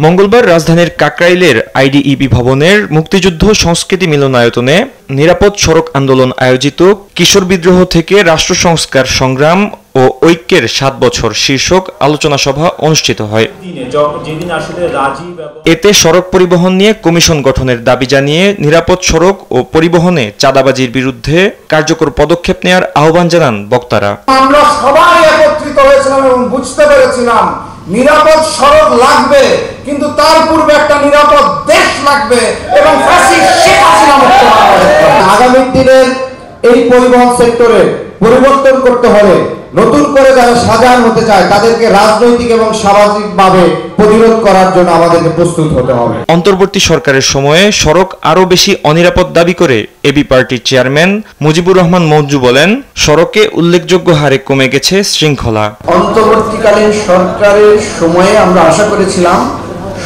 মঙ্গলবার রাজধানীর কাকরাইলের আইডিইবি ভবনের মুক্তিযুদ্ধ সংস্কৃতি মিলনায়তনে নিরাপদ সড়ক আন্দোলন আয়োজিত কিশোর বিদ্রোহ থেকে রাষ্ট্র সংস্কার সংগ্রাম ও ঐক্যের ৭ বছর শীর্ষক আলোচনা সভা অনুষ্ঠিত হয়। এতে সড়ক পরিবহন নিয়ে কমিশন গঠনের দাবি জানিয়ে নিরাপদ সড়ক ও পরিবহনে চাঁদাবাজির বিরুদ্ধে কার্যকর পদক্ষেপ নেওয়ার আহ্বান জানান বক্তারা। আমরা সবাই একত্রিত হয়েছিলাম এবং বুঝতে পেরেছিলাম নিরাপদ সড়ক লাগবে, কিন্তু তার পূর্বে একটা নিরাপদ দেশ লাগবে এবং আগামী দিনের এই পরিবহন সেক্টরে পরিবর্তন করতে হলে নতুন করে যারা সাজান হতে চায় তাদেরকে রাজনৈতিক এবং সামাজিকভাবে প্রতিরোধ করার জন্য আমাদেরকে প্রস্তুত হতে হবে। অন্তর্বর্তী সরকারের সময়ে সড়ক আরও বেশি অনিরাপদ দাবি করে এবি পার্টির চেয়ারম্যান মুজিবুর রহমান মঞ্জু বলেন, সড়কে উল্লেখযোগ্য হারে কমে গেছে শৃঙ্খলা। অন্তর্বর্তীকালীন সরকারের সময়ে আমরা আশা করেছিলাম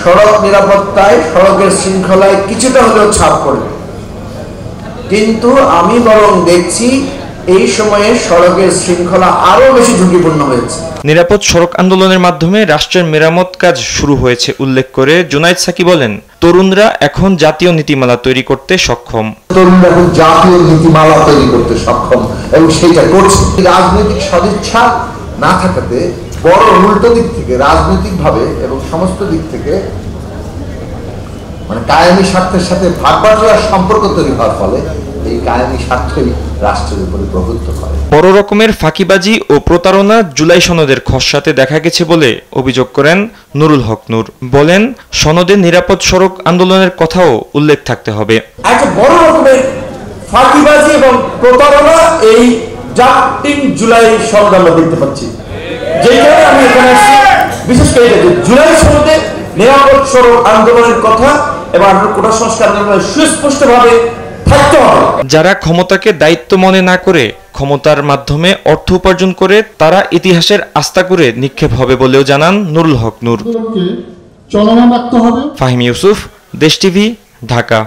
সড়ক নিরাপত্তায়, সড়কের শৃঙ্খলায় কিছুটা হলেও ছাপ পড়বে, কিন্তু আমি বরং দেখছি এই সময়ে সড়কের শৃঙ্খলা আরো বেশি ঝুঁকিপূর্ণ হয়েছে। নিরাপদ সড়ক আন্দোলনের মাধ্যমে রাষ্ট্রের মেরামত কাজ শুরু হয়েছে উল্লেখ করে জুনাইদ সাকি বলেন, তরুণরা এখন জাতীয় নীতিমালা তৈরি করতে সক্ষম। তরুণরা এখন জাতীয় নীতিমালা তৈরি করতে সক্ষম এবং সেটা করছে। রাজনৈতিক সদিচ্ছা না থাকাতে বড় উল্টো দিক থেকে রাজনৈতিকভাবে এবং সমস্ত দিক থেকে মানে কায়েমি স্বার্থের সাথে ভাগ-বাটোয়ারার সম্পর্ক তৈরি হওয়ার ফলে এই কায়েমি স্বার্থই রাষ্ট্রের উপরে প্রভুত্ব করে। বড় রকমের ফাঁকিবাজি ও প্রতারণা জুলাই সনদের খসড়াতে দেখা গেছে বলে অভিযোগ করেন নুরুল হক নূর। বলেন, সনদে নিরাপদ সড়ক আন্দোলনের কথাও উল্লেখ থাকতে হবে। একটা বড় রকমের ফাঁকিবাজি এবং প্রতারণা এই জাতির জুলাই সনদ আমরা দেখতে পাচ্ছি, যেখানে আমি এখানে বিশেষ করে জুলাই সনদে নিরাপদ সড়ক আন্দোলনের কথা এবং কোটা সংস্কার আন্দোলনের সুস্পষ্টভাবে যারা ক্ষমতাকে দায়িত্ব মনে না করে ক্ষমতার মাধ্যমে অর্থ উপার্জন করে তারা ইতিহাসের আস্থা করে নিক্ষেপ হবে বলেও জানান নুরুল হক নূর। ফাহিম ইউসুফ, দেশ টিভি, ঢাকা।